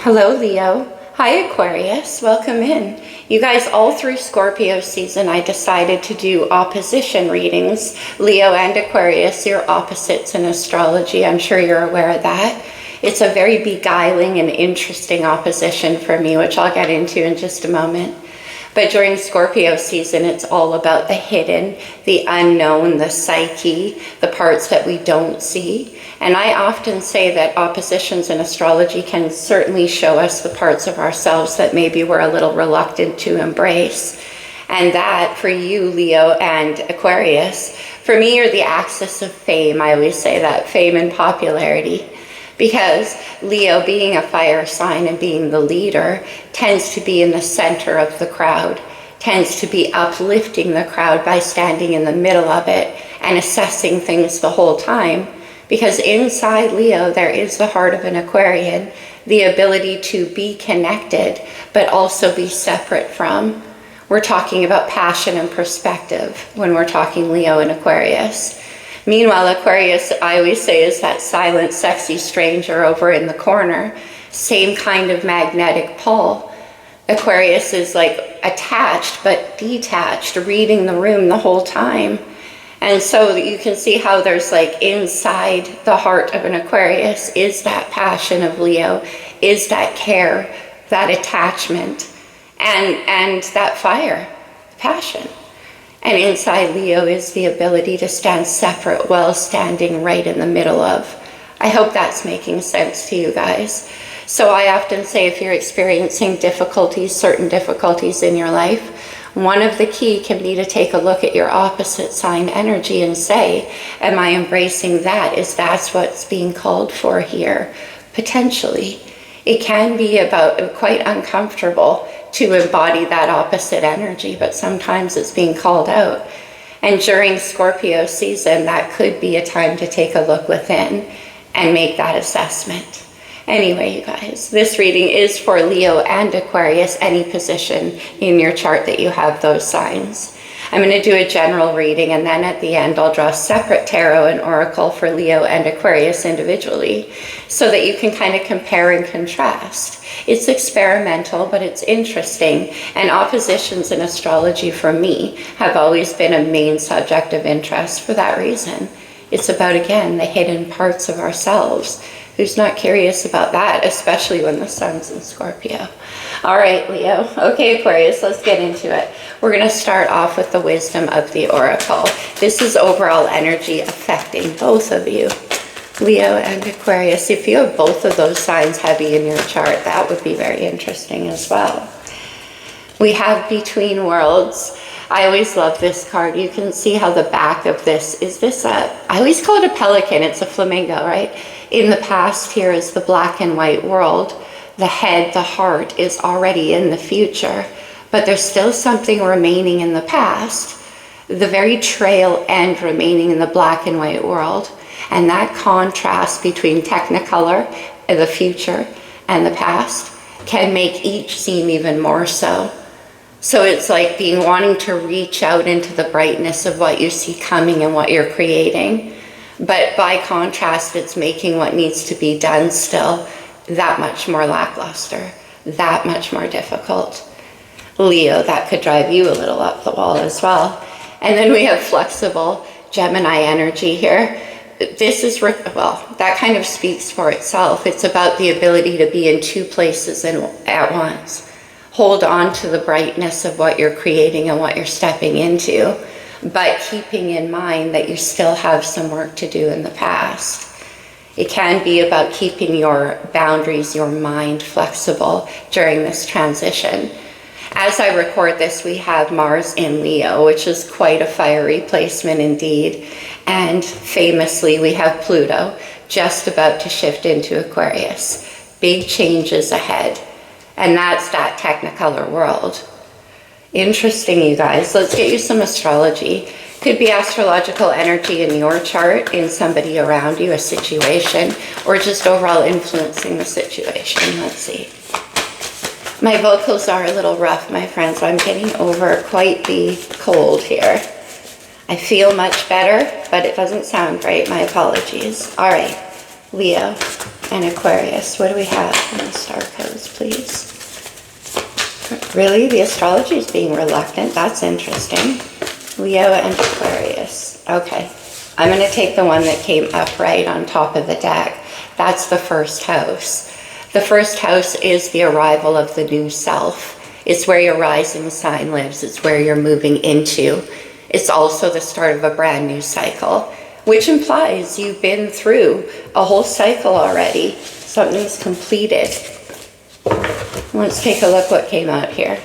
Hello, Leo. Hi, Aquarius. Welcome in. You guys, all through Scorpio season, I decided to do opposition readings. Leo and Aquarius, you're opposites in astrology. I'm sure you're aware of that. It's a very beguiling and interesting opposition for me, which I'll get into in just a moment. But during Scorpio season, it's all about the hidden, the unknown, the psyche, the parts that we don't see. And I often say that oppositions in astrology can certainly show us the parts of ourselves that maybe we're a little reluctant to embrace. And that, for you, Leo and Aquarius, for me, you're the axis of fame. I always say that, fame and popularity. Because Leo, being a fire sign and being the leader, tends to be in the center of the crowd, tends to be uplifting the crowd by standing in the middle of it and assessing things the whole time. Because inside Leo, there is the heart of an Aquarian, the ability to be connected, but also be separate from. We're talking about passion and perspective when we're talking Leo and Aquarius. Meanwhile, Aquarius, I always say, is that silent, sexy stranger over in the corner. Same kind of magnetic pull. Aquarius is like attached but detached, reading the room the whole time. And so you can see how there's like inside the heart of an Aquarius is that passion of Leo, is that care, that attachment, and that fire, passion. And inside Leo is the ability to stand separate while standing right in the middle of. I hope that's making sense to you guys. So I often say if you're experiencing difficulties, certain difficulties in your life, one of the key can be to take a look at your opposite sign energy and say, am I embracing that? Is that what's being called for here? Potentially. It can be about quite uncomfortable to embody that opposite energy, but sometimes it's being called out. And during Scorpio season, that could be a time to take a look within and make that assessment. Anyway, you guys, this reading is for Leo and Aquarius, any position in your chart that you have those signs. I'm going to do a general reading, and then at the end I'll draw separate tarot and oracle for Leo and Aquarius individually so that you can kind of compare and contrast. It's experimental, but it's interesting, and oppositions in astrology for me have always been a main subject of interest for that reason. It's about, again, the hidden parts of ourselves. Who's not curious about that, especially when the sun's in Scorpio? All right, Leo. Okay, Aquarius, let's get into it. We're going to start off with the wisdom of the oracle. This is overall energy affecting both of you, Leo and Aquarius. If you have both of those signs heavy in your chart, that would be very interesting as well. We have Between Worlds. I always love this card. You can see how the back of this, I always call it a pelican. It's a flamingo, right? In the past, here is the black and white world. The head, the heart is already in the future, but there's still something remaining in the past. The very trail end remaining in the black and white world. And that contrast between Technicolor, the future, and the past can make each seem even more so. So it's like wanting to reach out into the brightness of what you see coming and what you're creating. But by contrast, it's making what needs to be done still that much more lackluster, that much more difficult. Leo, that could drive you a little up the wall as well. And then we have flexible Gemini energy here. This is, well, that kind of speaks for itself. It's about the ability to be in two places at once. Hold on to the brightness of what you're creating and what you're stepping into, but keeping in mind that you still have some work to do in the past. It can be about keeping your boundaries, your mind flexible during this transition. As I record this, we have Mars in Leo, which is quite a fiery placement indeed. And famously, we have Pluto just about to shift into Aquarius. Big changes ahead. And that's that Technicolor world. Interesting, you guys. Let's get you some astrology. Could be astrological energy in your chart, in somebody around you, a situation, or just overall influencing the situation. Let's see. My vocals are a little rough, my friends. I'm getting over quite the cold here. I feel much better, but it doesn't sound great. My apologies. All right, Leo. and Aquarius. What do we have in the star codes, please? Really? The astrology is being reluctant. That's interesting. Leo and Aquarius. Okay. I'm going to take the one that came upright on top of the deck. That's the first house. The first house is the arrival of the new self. It's where your rising sign lives. It's where you're moving into. It's also the start of a brand new cycle, which implies you've been through a whole cycle already. Something's completed. Let's take a look what came out here.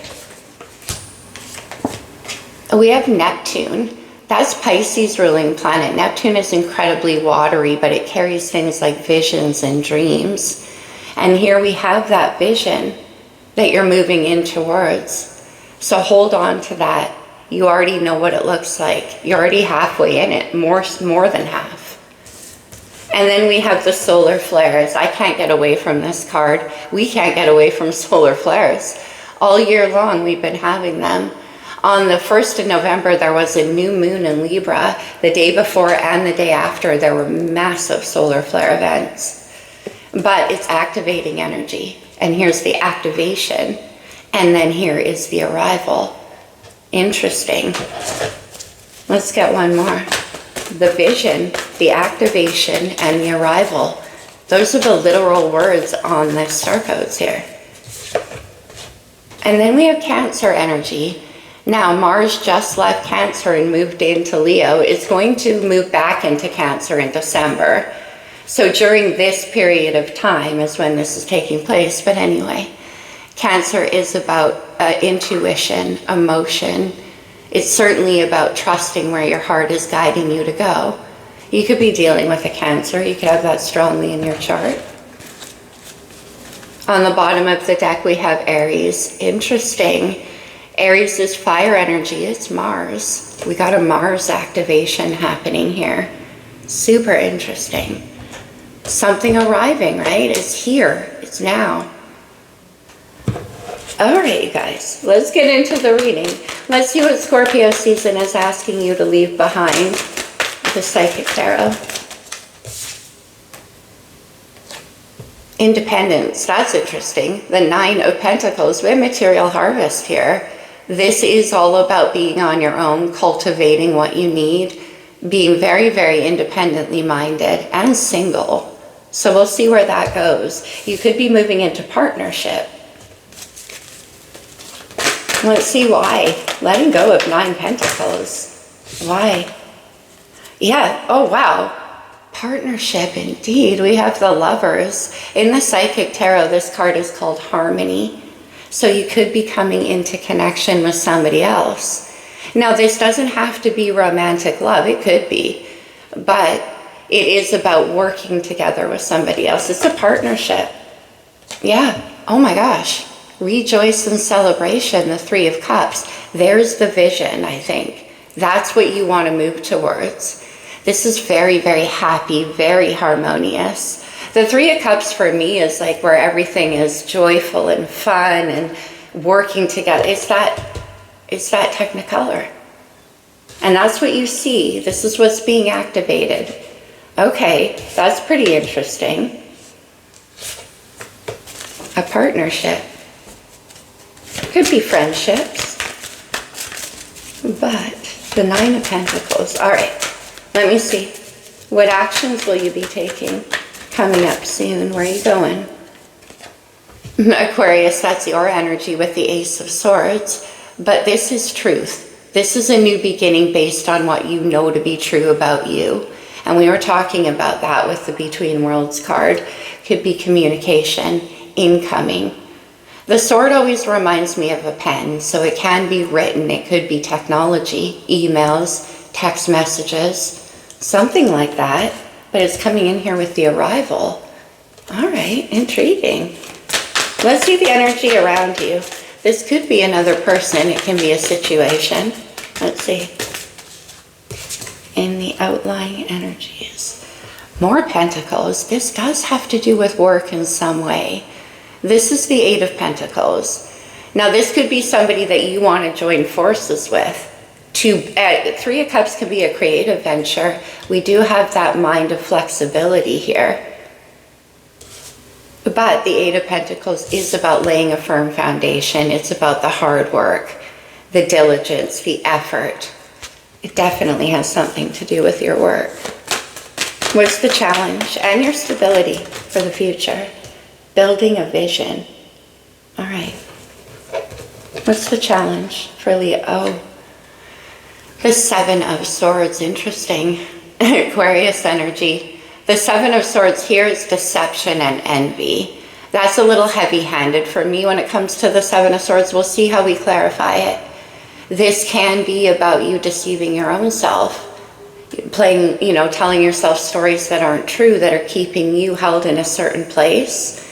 We have Neptune. That's Pisces' ruling planet. Neptune is incredibly watery, but it carries things like visions and dreams. And here we have that vision that you're moving in towards. So hold on to that. You already know what it looks like. You're already halfway in it, more than half. And then we have the solar flares. I can't get away from this card. We can't get away from solar flares. All year long, we've been having them. On the 1st of November, there was a new moon in Libra. The day before and the day after, there were massive solar flare events. But it's activating energy. And here's the activation. And then here is the arrival. Interesting. Let's get one more. The vision, the activation, and the arrival. Those are the literal words on the star codes here. And then we have Cancer energy. Now, Mars just left Cancer and moved into Leo. It's going to move back into Cancer in December. So during this period of time is when this is taking place. But anyway, Cancer is about intuition, emotion. It's certainly about trusting where your heart is guiding you to go. You could be dealing with a Cancer. You could have that strongly in your chart. On the bottom of the deck, we have Aries. Interesting. Aries is fire energy. It's Mars. We got a Mars activation happening here. Super interesting. Something arriving, right? It's here. It's now. All right, you guys. Let's get into the reading. Let's see what Scorpio season is asking you to leave behind. The Psychic Tarot. Independence. That's interesting. The 9 of Pentacles. We have material harvest here. This is all about being on your own, cultivating what you need, being very, very independently minded and single. So we'll see where that goes. You could be moving into partnership. Let's see why. Letting go of 9 Pentacles. Why? Yeah. Oh, wow. Partnership indeed. We have the Lovers. In the Psychic Tarot, this card is called Harmony. So you could be coming into connection with somebody else. Now, this doesn't have to be romantic love. It could be. But it is about working together with somebody else. It's a partnership. Yeah. Oh my gosh. Rejoice and celebration, the 3 of Cups. There's the vision, I think. That's what you want to move towards. This is very, very happy, very harmonious. The 3 of Cups for me is like where everything is joyful and fun and working together. It's that Technicolor. And that's what you see. This is what's being activated. Okay, that's pretty interesting. A partnership. Could be friendships. But the 9 of Pentacles. All right, let me see. What actions will you be taking coming up soon? Where are you going? Aquarius, that's your energy with the Ace of Swords. But this is truth. This is a new beginning based on what you know to be true about you. And we were talking about that with the Between Worlds card. Could be communication, incoming. The sword always reminds me of a pen, so it can be written. It could be technology, emails, text messages, something like that. But it's coming in here with the arrival. All right, intriguing. Let's see the energy around you. This could be another person. It can be a situation. Let's see. In the outlying energies. More Pentacles. This does have to do with work in some way. This is the 8 of Pentacles. Now, this could be somebody that you want to join forces with. 3 of Cups can be a creative venture. We do have that mind of flexibility here. But the Eight of Pentacles is about laying a firm foundation. It's about the hard work, the diligence, the effort. It definitely has something to do with your work. What's the challenge? And your stability for the future. Building a vision. All right. What's the challenge for Leo? Oh, the Seven of Swords. Interesting. Aquarius energy. The Seven of Swords here is deception and envy. That's a little heavy-handed for me when it comes to the Seven of Swords. We'll see how we clarify it. This can be about you deceiving your own self. Playing, telling yourself stories that aren't true, that are keeping you held in a certain place.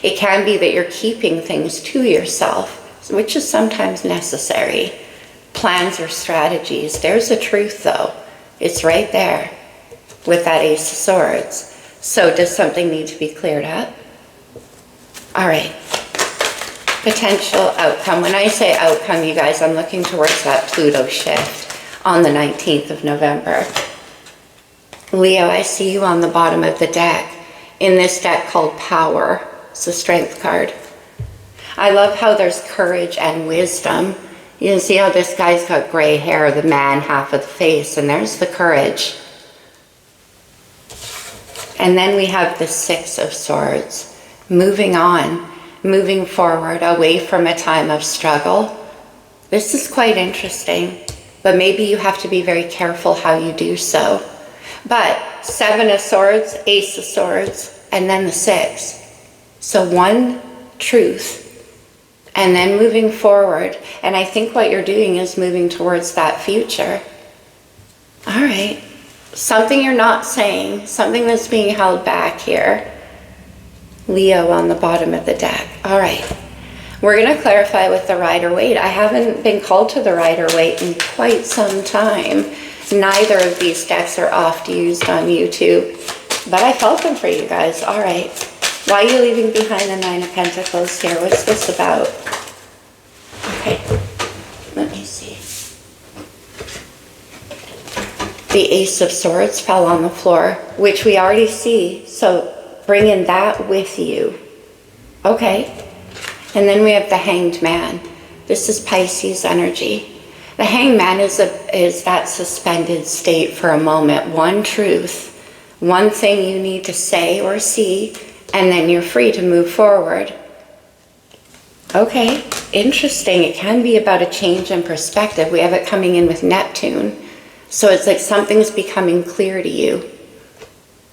It can be that you're keeping things to yourself, which is sometimes necessary. Plans or strategies. There's a truth, though. It's right there with that Ace of Swords. So does something need to be cleared up? All right. Potential outcome. When I say outcome, you guys, I'm looking towards that Pluto shift on the 19th of November. Leo, I see you on the bottom of the deck in this deck called Power. It's a strength card. I love how there's courage and wisdom. You can see how this guy's got gray hair, the man half of the face, and there's the courage. And then we have the Six of Swords. Moving on, moving forward, away from a time of struggle. This is quite interesting, but maybe you have to be very careful how you do so. But Seven of Swords, Ace of Swords, and then the Six. So one truth, and then moving forward. And I think what you're doing is moving towards that future. All right. Something you're not saying, something that's being held back here. Leo on the bottom of the deck. All right. We're going to clarify with the Rider-Waite. I haven't been called to the Rider-Waite in quite some time. Neither of these decks are oft used on YouTube, but I felt them for you guys. All right. Why are you leaving behind the Nine of Pentacles here? What's this about? Okay. Let me see. The Ace of Swords fell on the floor, which we already see. So bring in that with you. Okay. And then we have the Hanged Man. This is Pisces energy. The Hanged Man is that suspended state for a moment. One truth, one thing you need to say or see, and then you're free to move forward. Okay, interesting. It can be about a change in perspective. We have it coming in with Neptune. So it's like something's becoming clear to you,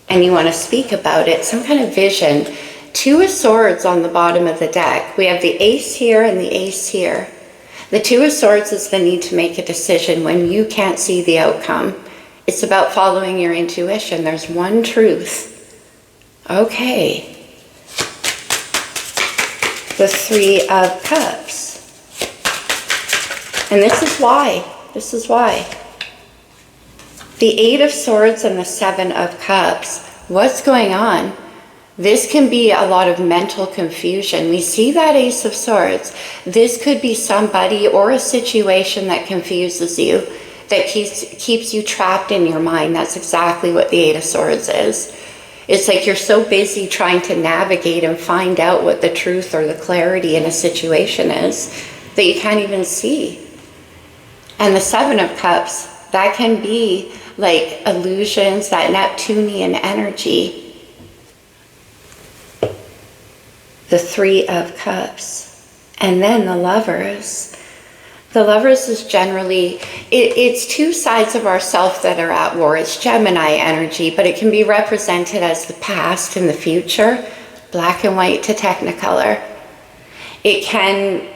and you want to speak about it, some kind of vision. Two of Swords on the bottom of the deck. We have the Ace here and the Ace here. The Two of Swords is the need to make a decision when you can't see the outcome. It's about following your intuition. There's one truth. Okay. The Three of Cups. And this is why. This is why. The Eight of Swords and the Seven of Cups. What's going on? This can be a lot of mental confusion. We see that Ace of Swords. This could be somebody or a situation that confuses you, that keeps you trapped in your mind. That's exactly what the Eight of Swords is. It's like you're so busy trying to navigate and find out what the truth or the clarity in a situation is that you can't even see. And the Seven of Cups, that can be like illusions, that Neptunian energy. The Three of Cups. And then the Lovers. The Lovers is generally, it's two sides of ourself that are at war. It's Gemini energy, but it can be represented as the past and the future, black and white to Technicolor. It can,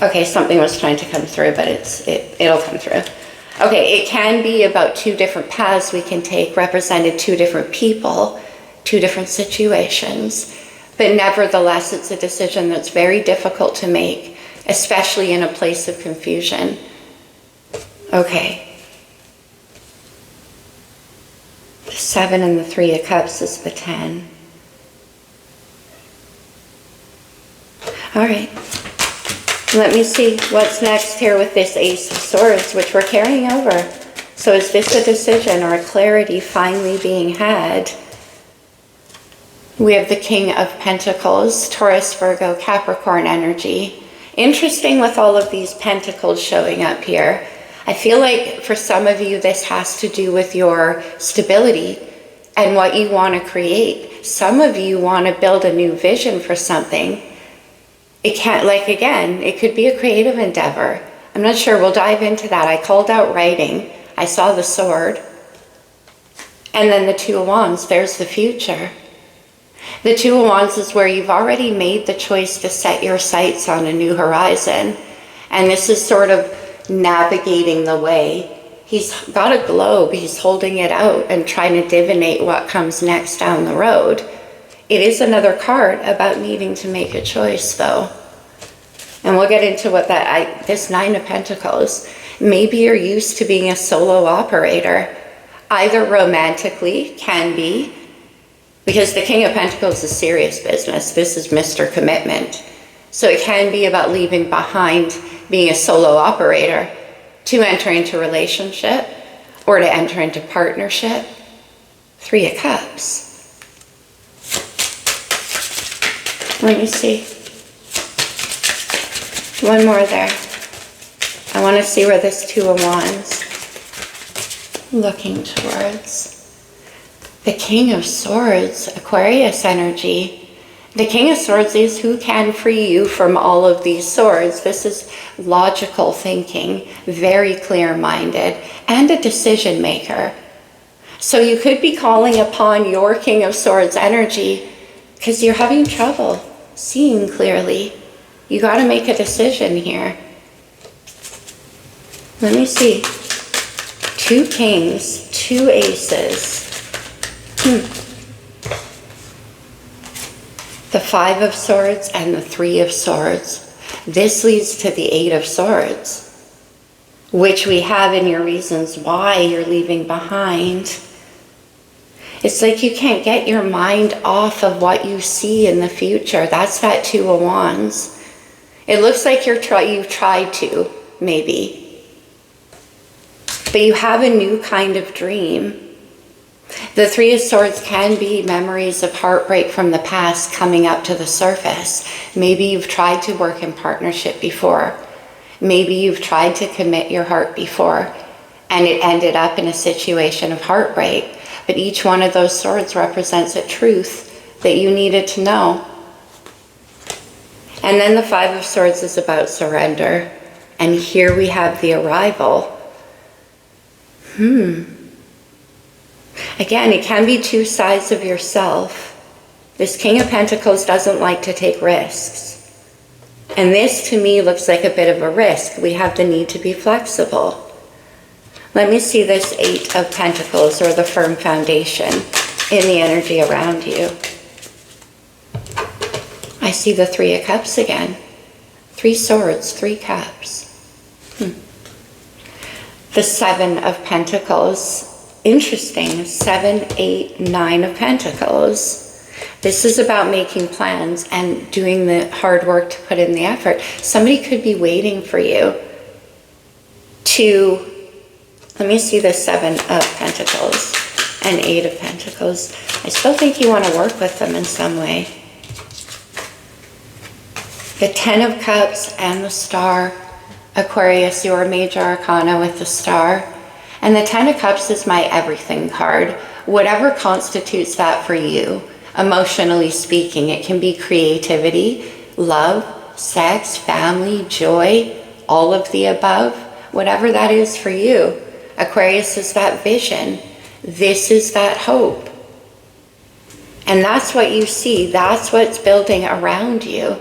okay, something was trying to come through, but it'll come through. Okay, it can be about two different paths we can take, represented two different people, two different situations, but nevertheless, it's a decision that's very difficult to make, especially in a place of confusion. Okay. The Seven and the Three of Cups is the 10. All right. Let me see what's next here with this Ace of Swords, which we're carrying over. So is this a decision or a clarity finally being had? We have the King of Pentacles, Taurus, Virgo, Capricorn energy. Interesting with all of these pentacles showing up here. I feel like for some of you, this has to do with your stability and what you want to create. Some of you want to build a new vision for something. It can't, like, again, it could be a creative endeavor. I'm not sure. We'll dive into that. I called out writing. I saw the sword. And then the Two of Wands, there's the future. The Two of Wands is where you've already made the choice to set your sights on a new horizon. And this is sort of navigating the way. He's got a globe. He's holding it out and trying to divinate what comes next down the road. It is another card about needing to make a choice, though. And we'll get into what this Nine of Pentacles. Maybe you're used to being a solo operator, either romantically, can be, because the King of Pentacles is serious business. This is Mr. Commitment. So it can be about leaving behind being a solo operator to enter into relationship or to enter into partnership. Three of Cups. Let me see. One more there. I want to see where this Two of Wands looking towards. The King of Swords, Aquarius energy. The King of Swords is who can free you from all of these swords. This is logical thinking, very clear-minded, and a decision maker. So you could be calling upon your King of Swords energy because you're having trouble seeing clearly. You got to make a decision here. Let me see. Two Kings, two Aces. The Five of Swords and the Three of Swords. This leads to the Eight of Swords, which we have in your reasons why you're leaving behind. It's like you can't get your mind off of what you see in the future. That's that Two of Wands. It looks like you've tried to, maybe. But you have a new kind of dream. The Three of Swords can be memories of heartbreak from the past coming up to the surface. Maybe you've tried to work in partnership before. Maybe you've tried to commit your heart before, and it ended up in a situation of heartbreak. But each one of those swords represents a truth that you needed to know. And then the Five of Swords is about surrender. And here we have the arrival. Again, it can be two sides of yourself. This King of Pentacles doesn't like to take risks. And this, to me, looks like a bit of a risk. We have the need to be flexible. Let me see this Eight of Pentacles, or the firm foundation, in the energy around you. I see the Three of Cups again. Three Swords, Three Cups. The Seven of Pentacles. Interesting. 7, 8, 9 of Pentacles. This is about making plans and doing the hard work to put in the effort. Somebody could be waiting for you to, let me see the 7 of Pentacles and 8 of Pentacles. I still think you want to work with them in some way. The 10 of Cups and the Star. Aquarius, your major arcana with the Star. And the 10 of Cups is my everything card. Whatever constitutes that for you, emotionally speaking. It can be creativity, love, sex, family, joy, all of the above. Whatever that is for you. Aquarius is that vision. This is that hope. And that's what you see. That's what's building around you.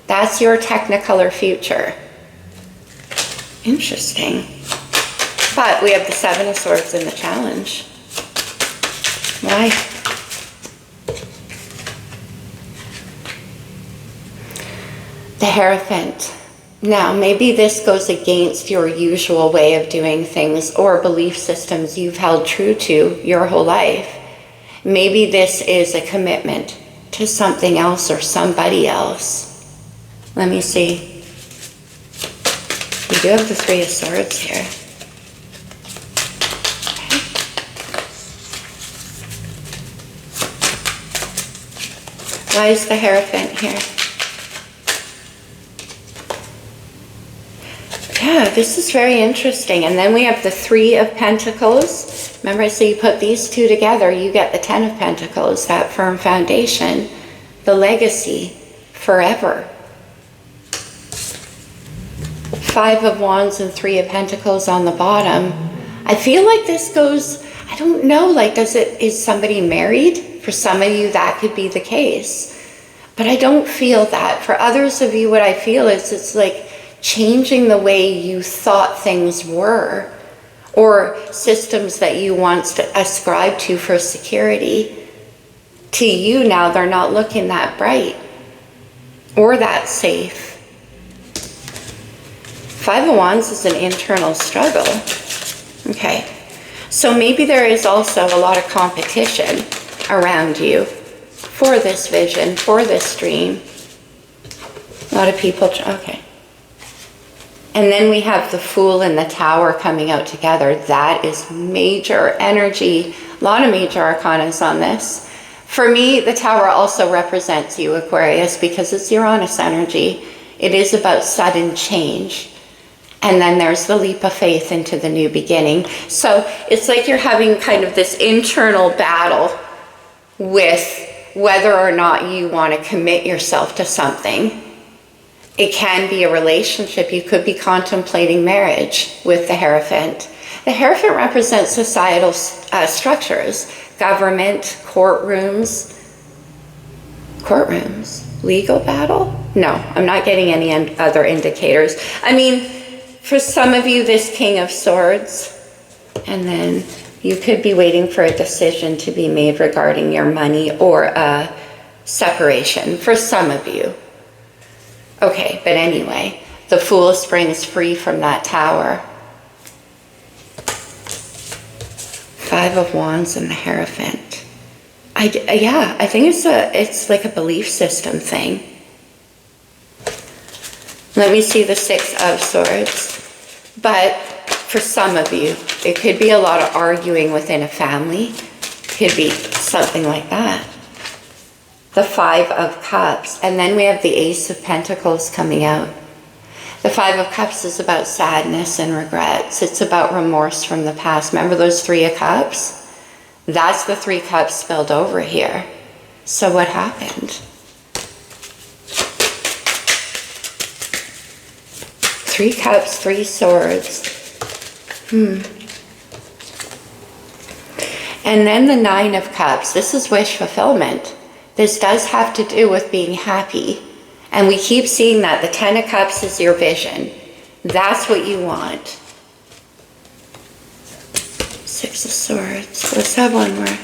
That's your Technicolor future. Interesting. But we have the Seven of Swords in the challenge. Why? The Hierophant. Now, maybe this goes against your usual way of doing things or belief systems you've held true to your whole life. Maybe this is a commitment to something else or somebody else. Let me see. You do have the Three of Swords here. Why is the Hierophant here? Yeah, this is very interesting. And then we have the Three of Pentacles. Remember I said you put these two together, you get the Ten of Pentacles, that firm foundation, the legacy, forever. Five of Wands and Three of Pentacles on the bottom. I feel like this goes, I don't know, like is somebody married? For some of you that could be the case. But I don't feel that. For others of you, what I feel is it's like changing the way you thought things were, or systems that you once ascribed to for security. To you now, they're not looking that bright or that safe. Five of Wands is an internal struggle. Okay, so maybe there is also a lot of competition around you for this vision, for this dream. A lot of people, okay. And then we have the Fool and the Tower coming out together. That is major energy. A lot of major arcanas on this. For me, the Tower also represents you, Aquarius, because it's Uranus energy. It is about sudden change. And then there's the leap of faith into the new beginning. So it's like you're having kind of this internal battle with whether or not you want to commit yourself to something. It can be a relationship. You could be contemplating marriage with the Hierophant. The Hierophant represents societal structures, government, courtrooms, legal battle? No, I'm not getting any other indicators. I mean, for some of you, this King of Swords, and then you could be waiting for a decision to be made regarding your money or a separation for some of you. Okay, but anyway, the Fool springs free from that Tower. Five of Wands and the Hierophant. I think it's like a belief system thing. Let me see the Six of Swords. But for some of you, it could be a lot of arguing within a family. Could be something like that. The Five of Cups, and then we have the Ace of Pentacles coming out. The Five of Cups is about sadness and regrets. It's about remorse from the past. Remember those Three of Cups? That's the Three Cups spilled over here. So what happened? Three Cups, Three Swords. And then the Nine of Cups. This is wish fulfillment. This does have to do with being happy. And we keep seeing that. The Ten of Cups is your vision. That's what you want. Six of Swords. Let's have one more.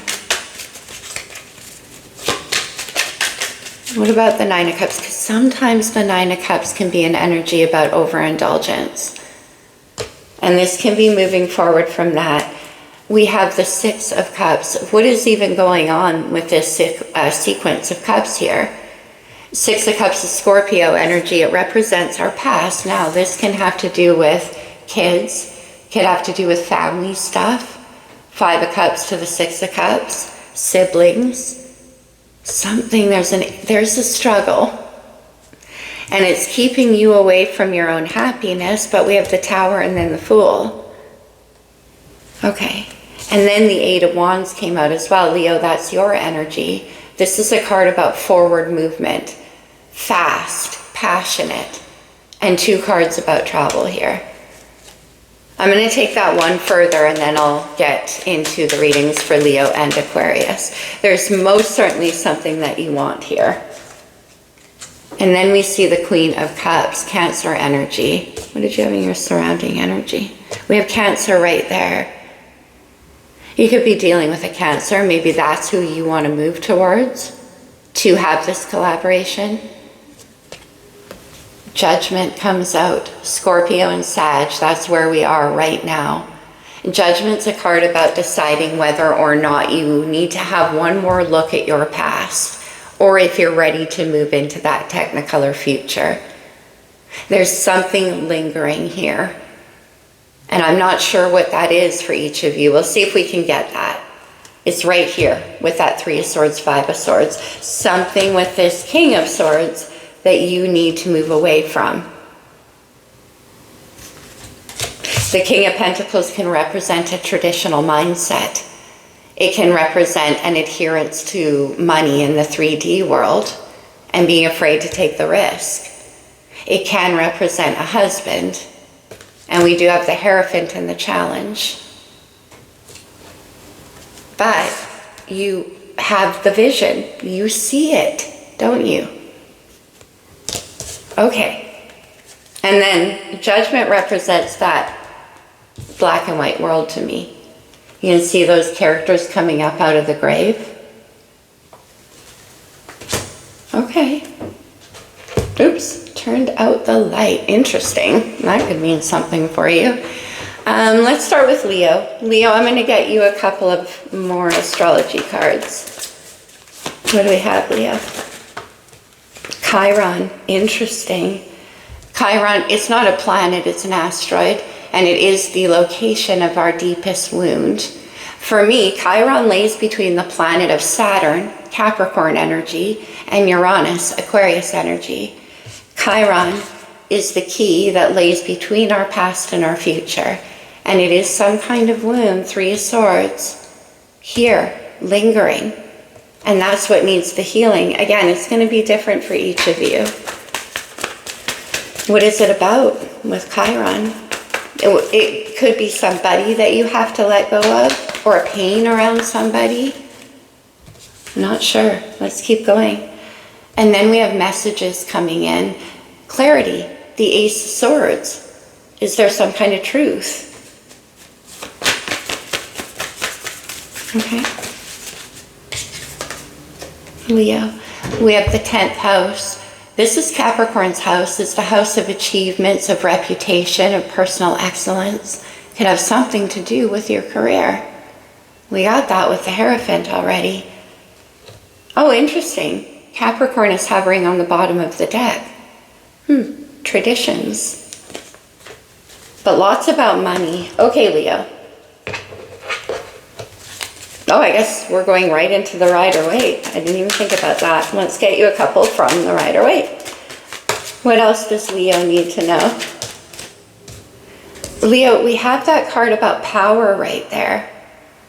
What about the Nine of Cups? Because sometimes the Nine of Cups can be an energy about overindulgence. And this can be moving forward from that. We have the Six of Cups. What is even going on with this sequence of cups here? Six of Cups is Scorpio energy. It represents our past. Now, this can have to do with kids. Can have to do with family stuff. Five of Cups to the Six of Cups. Siblings. Something, there's a struggle. And it's keeping you away from your own happiness. But we have the Tower and then the Fool. Okay. And then the Eight of Wands came out as well. Leo, that's your energy. This is a card about forward movement, fast, passionate, and two cards about travel here. I'm going to take that one further and then I'll get into the readings for Leo and Aquarius. There's most certainly something that you want here. And then we see the Queen of Cups, Cancer energy. What did you have in your surrounding energy? We have Cancer right there. You could be dealing with a Cancer. Maybe that's who you want to move towards to have this collaboration. Judgment comes out. Scorpio and Sag, that's where we are right now. Judgment's a card about deciding whether or not you need to have one more look at your past, or if you're ready to move into that Technicolor future. There's something lingering here. And I'm not sure what that is for each of you. We'll see if we can get that. It's right here with that Three of Swords, Five of Swords. Something with this King of Swords that you need to move away from. The King of Pentacles can represent a traditional mindset. It can represent an adherence to money in the 3D world and being afraid to take the risk. It can represent a husband. And we do have the Hierophant in the Challenge. But you have the vision. You see it, don't you? Okay. And then Judgment represents that black and white world to me. You can see those characters coming up out of the grave. Okay. Oops, turned out the light. Interesting. That could mean something for you. Let's start with Leo. Leo, I'm going to get you a couple of more astrology cards. What do we have, Leo? Chiron. Interesting. Chiron, it's not a planet, it's an asteroid, and it is the location of our deepest wound. For me, Chiron lays between the planet of Saturn, Capricorn energy, and Uranus, Aquarius energy. Chiron is the key that lays between our past and our future. And it is some kind of wound, Three of Swords, here, lingering. And that's what needs the healing. Again, it's going to be different for each of you. What is it about with Chiron? It could be somebody that you have to let go of, or a pain around somebody. Not sure. Let's keep going. And then we have messages coming in. Clarity, the Ace of Swords. Is there some kind of truth? Okay. Leo, we have the 10th house. This is Capricorn's house. It's the house of achievements, of reputation, of personal excellence. It could have something to do with your career. We got that with the Hierophant already. Oh, interesting. Capricorn is hovering on the bottom of the deck. Traditions. But lots about money. Okay, Leo. Oh, I guess we're going right into the Rider-Waite. I didn't even think about that. Let's get you a couple from the Rider-Waite. What else does Leo need to know? Leo, we have that card about power right there,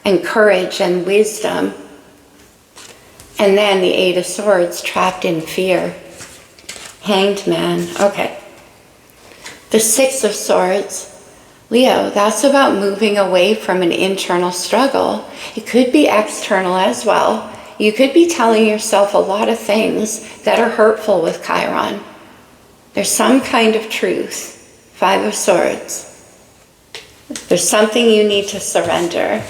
and courage and wisdom. And then the Eight of Swords, trapped in fear. Hanged Man. Okay. The Six of Swords. Leo, that's about moving away from an internal struggle. It could be external as well. You could be telling yourself a lot of things that are hurtful with Chiron. There's some kind of truth. Five of Swords. There's something you need to surrender.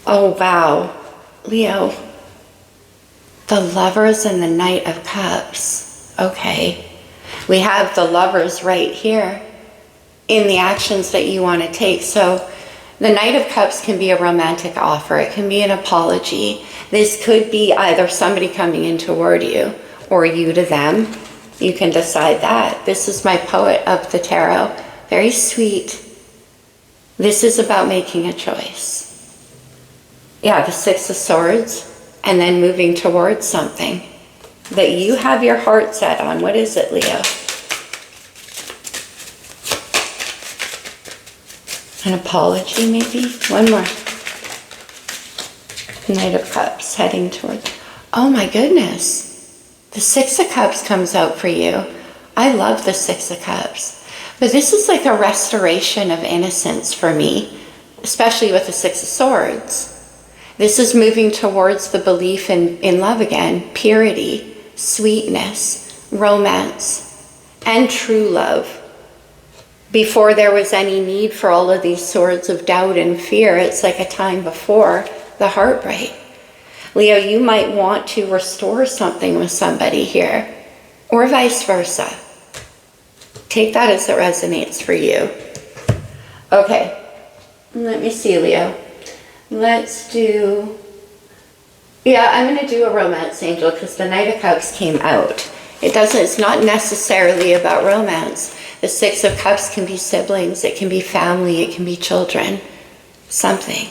Oh, wow. Leo, the Lovers and the Knight of Cups. Okay. We have the Lovers right here in the actions that you want to take. So the Knight of Cups can be a romantic offer. It can be an apology. This could be either somebody coming in toward you or you to them. You can decide that. This is my poet of the tarot. Very sweet. This is about making a choice. Yeah, the Six of Swords, and then moving towards something that you have your heart set on. What is it, Leo? An apology, maybe? One more. Knight of Cups, heading towards... Oh my goodness. The Six of Cups comes out for you. I love the Six of Cups. But this is like a restoration of innocence for me, especially with the Six of Swords. This is moving towards the belief in love again, purity, sweetness, romance, and true love. Before there was any need for all of these swords of doubt and fear, it's like a time before the heartbreak. Leo, you might want to restore something with somebody here, or vice versa. Take that as it resonates for you. Okay, let me see, Leo. Let's do... Yeah, I'm going to do a romance angel because the Knight of Cups came out. It's not necessarily about romance. The Six of Cups can be siblings, it can be family, it can be children. Something.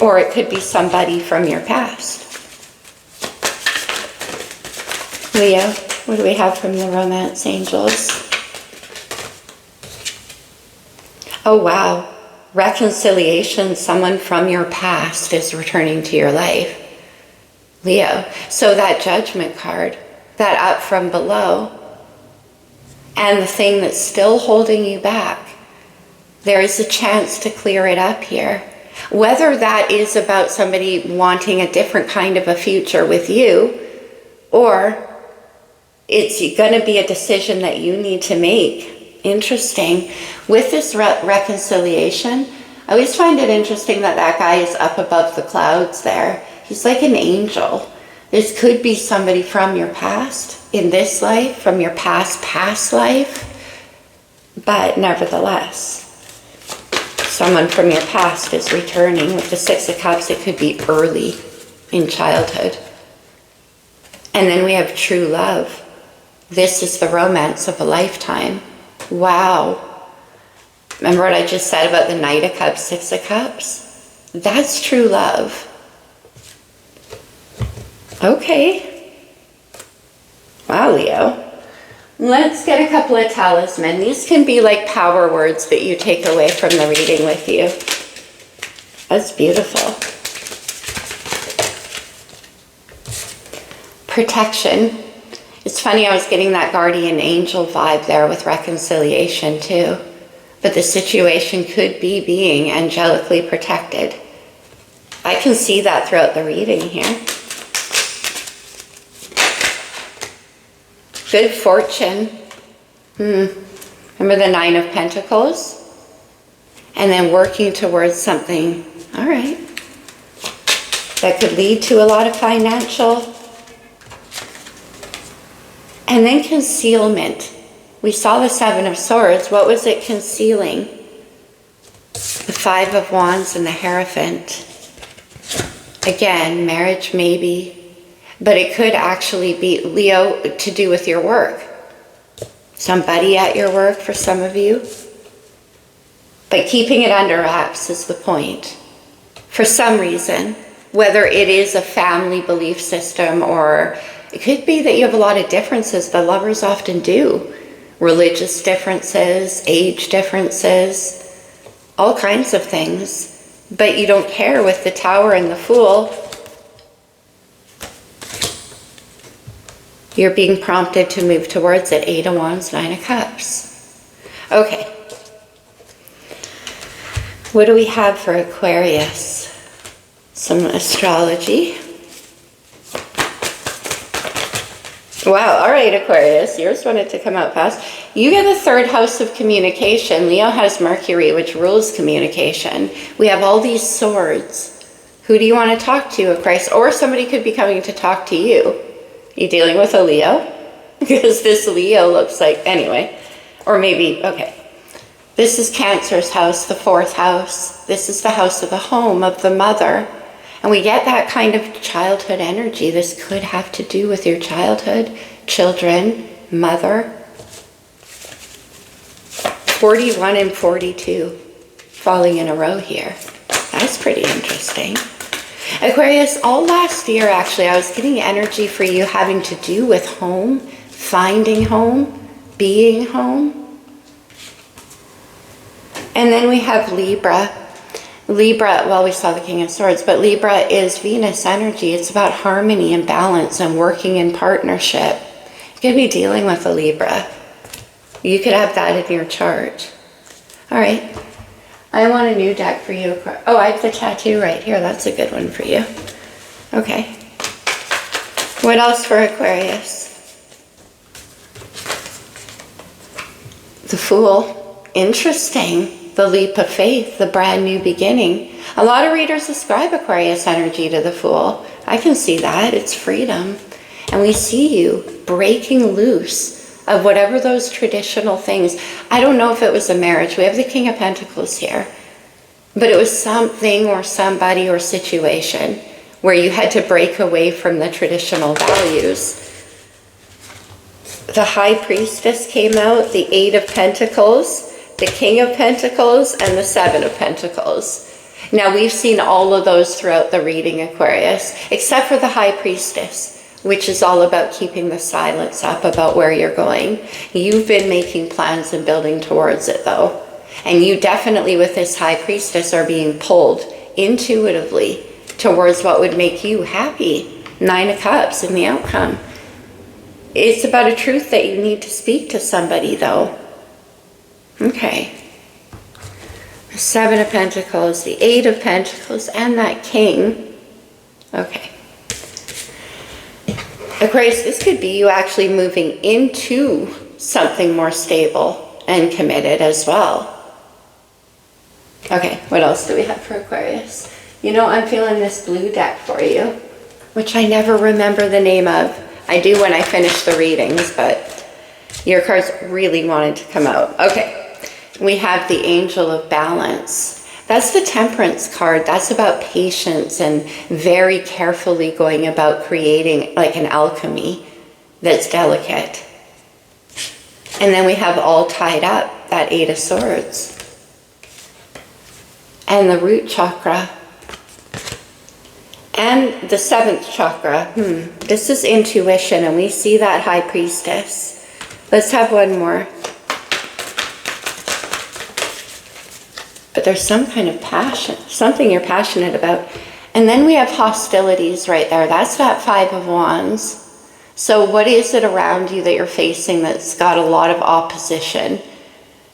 Or it could be somebody from your past. Leo, what do we have from the romance angels? Oh, wow. Reconciliation, someone from your past is returning to your life. Leo, so that judgment card, that up from below, and the thing that's still holding you back, there is a chance to clear it up here. Whether that is about somebody wanting a different kind of a future with you, or it's going to be a decision that you need to make. Interesting. With this reconciliation, I always find it interesting that that guy is up above the clouds there. He's like an angel. This could be somebody from your past in this life, from your past life. But nevertheless, someone from your past is returning. With the Six of Cups, it could be early in childhood. And then we have true love. This is the romance of a lifetime. Wow. Remember what I just said about the Knight of Cups, Six of Cups? That's true love. Okay. Wow, Leo. Let's get a couple of talisman. These can be like power words that you take away from the reading with you. That's beautiful. Protection. It's funny, I was getting that guardian angel vibe there with reconciliation too. But the situation could be being angelically protected. I can see that throughout the reading here. Good fortune. Remember the Nine of Pentacles? And then working towards something, all right, that could lead to a lot of financial. And then concealment. We saw the Seven of Swords. What was it concealing? The Five of Wands and the Hierophant. Again, marriage maybe. But it could actually be, Leo, to do with your work. Somebody at your work for some of you. But keeping it under wraps is the point. For some reason, whether it is a family belief system or it could be that you have a lot of differences that lovers often do. Religious differences, age differences, all kinds of things. But you don't care with the Tower and the Fool. You're being prompted to move towards it. Eight of Wands, Nine of Cups. Okay. What do we have for Aquarius? Some astrology. Wow, all right, Aquarius, yours wanted to come out fast. You get the third house of communication. Leo has Mercury, which rules communication. We have all these swords. Who do you want to talk to, Aquarius? Or somebody could be coming to talk to you. You dealing with a Leo? Because this Leo looks like, anyway, or maybe, okay. This is Cancer's house, the fourth house. This is the house of the home, of the mother. And we get that kind of childhood energy. This could have to do with your childhood, children, mother. 41 and 42 falling in a row here. That's pretty interesting. Aquarius, all last year, actually, I was getting energy for you having to do with home, finding home, being home. And then we have Libra. Libra, well, we saw the King of Swords, but Libra is Venus energy. It's about harmony and balance and working in partnership. You could be dealing with a Libra. You could have that in your chart. All right. I want a new deck for you. Oh, I have the tattoo right here. That's a good one for you. Okay. What else for Aquarius? The Fool. Interesting. The leap of faith, the brand new beginning. A lot of readers ascribe Aquarius energy to the Fool. I can see that. It's freedom. And we see you breaking loose of whatever those traditional things. I don't know if it was a marriage. We have the King of Pentacles here. But it was something or somebody or situation where you had to break away from the traditional values. The High Priestess came out, the Eight of Pentacles, the King of Pentacles, and the Seven of Pentacles. Now, we've seen all of those throughout the reading, Aquarius, except for the High Priestess, which is all about keeping the silence up about where you're going. You've been making plans and building towards it, though. And you definitely, with this High Priestess, are being pulled intuitively towards what would make you happy. 9 of Cups in the outcome. It's about a truth that you need to speak to somebody, though. Okay. 7 of Pentacles, the 8 of Pentacles, and that King. Okay. Aquarius, this could be you actually moving into something more stable and committed as well. Okay, what else do we have for Aquarius? You know, I'm feeling this blue deck for you, which I never remember the name of. I do when I finish the readings, but your cards really wanted to come out. Okay. We have the Angel of Balance. That's the Temperance card. That's about patience and very carefully going about creating like an alchemy that's delicate. And then we have all tied up, that 8 of Swords. And the root chakra. And the 7th chakra. This is intuition, and we see that High Priestess. Let's have one more. But there's some kind of passion, something you're passionate about. And then we have hostilities right there. That's that 5 of Wands. So what is it around you that you're facing that's got a lot of opposition?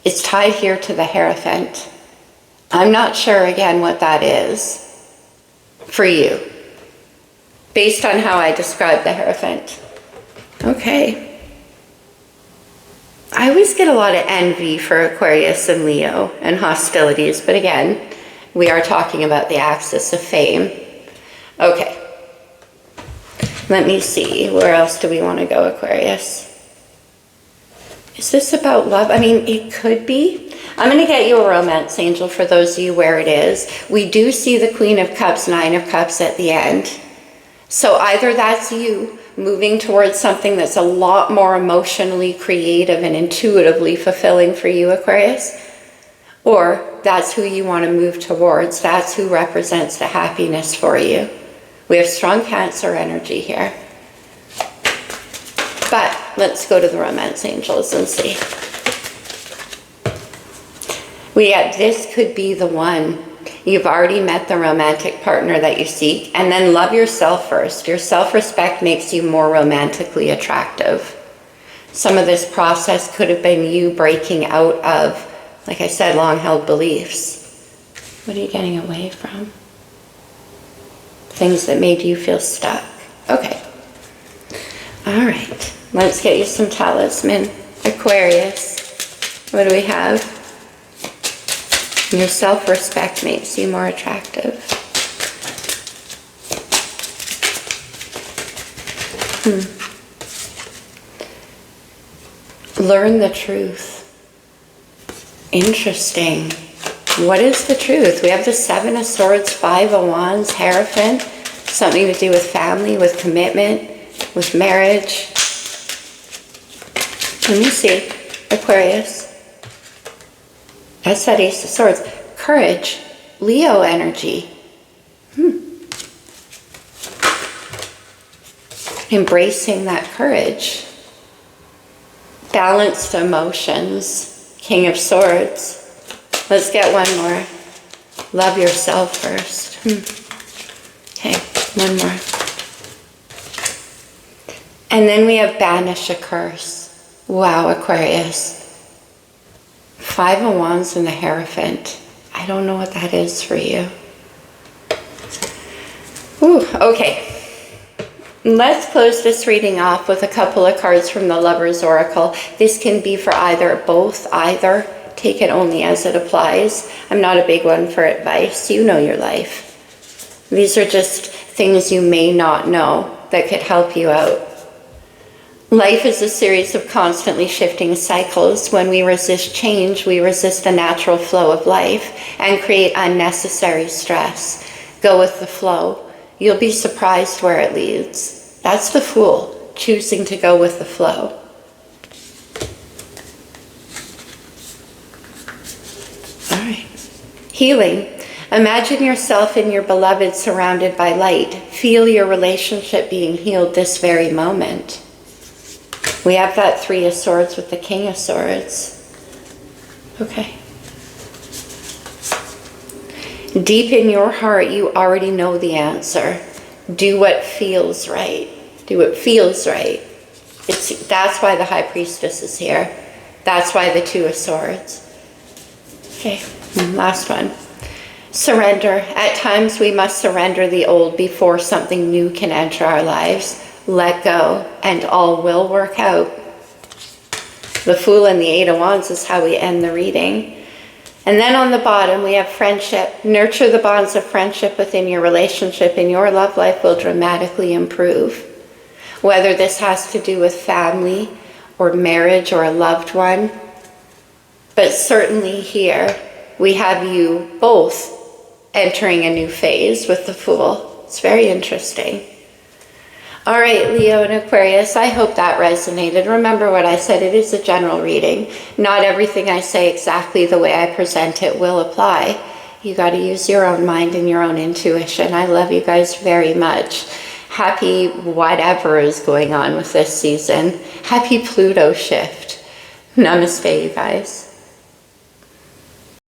It's tied here to the Hierophant. I'm not sure, again, what that is for you, based on how I describe the Hierophant. Okay. I always get a lot of envy for Aquarius and Leo and hostilities, but again, we are talking about the axis of fame. Okay. Let me see. Where else do we want to go, Aquarius? Is this about love? I mean, it could be. I'm going to get you a romance angel for those of you where it is. We do see the Queen of Cups, 9 of Cups at the end. So either that's you moving towards something that's a lot more emotionally creative and intuitively fulfilling for you, Aquarius, or that's who you want to move towards. That's who represents the happiness for you. We have strong Cancer energy here. But let's go to the romance angels and see. This could be the one. You've already met the romantic partner that you seek, and then love yourself first. Your self-respect makes you more romantically attractive. Some of this process could have been you breaking out of, like I said, long-held beliefs. What are you getting away from? Things that made you feel stuck. Okay. All right. Let's get you some talisman. Aquarius. What do we have? Your self-respect makes you more attractive. Learn the truth. Interesting. What is the truth? We have the 7 of Swords, 5 of Wands, Hierophant. Something to do with family, with commitment, with marriage. Let me see. Aquarius. That's that Ace of Swords. Courage. Leo energy. Embracing that courage. Balanced emotions. King of Swords. Let's get one more. Love yourself first. Okay, one more. And then we have banish a curse. Wow, Aquarius. 5 of Wands and the Hierophant. I don't know what that is for you. Ooh, okay. Let's close this reading off with a couple of cards from the Lover's Oracle. This can be for either, both, either. Take it only as it applies. I'm not a big one for advice. You know your life. These are just things you may not know that could help you out. Life is a series of constantly shifting cycles. When we resist change, we resist the natural flow of life and create unnecessary stress. Go with the flow. You'll be surprised where it leads. That's the Fool, choosing to go with the flow. All right. Healing. Imagine yourself and your beloved surrounded by light. Feel your relationship being healed this very moment. We have that Three of Swords with the King of Swords. Okay. Deep in your heart, you already know the answer. Do what feels right. Do what feels right. That's why the High Priestess is here. That's why the Two of Swords. Okay, last one. Surrender. At times we must surrender the old before something new can enter our lives. Let go and all will work out. The Fool and the Eight of Wands is how we end the reading. And then on the bottom we have friendship. Nurture the bonds of friendship within your relationship and your love life will dramatically improve. Whether this has to do with family or marriage or a loved one. But certainly here we have you both entering a new phase with the Fool. It's very interesting. All right, Leo and Aquarius, I hope that resonated. Remember what I said, it is a general reading. Not everything I say exactly the way I present it will apply. You got to use your own mind and your own intuition. I love you guys very much. Happy whatever is going on with this season. Happy Pluto shift. Namaste, you guys.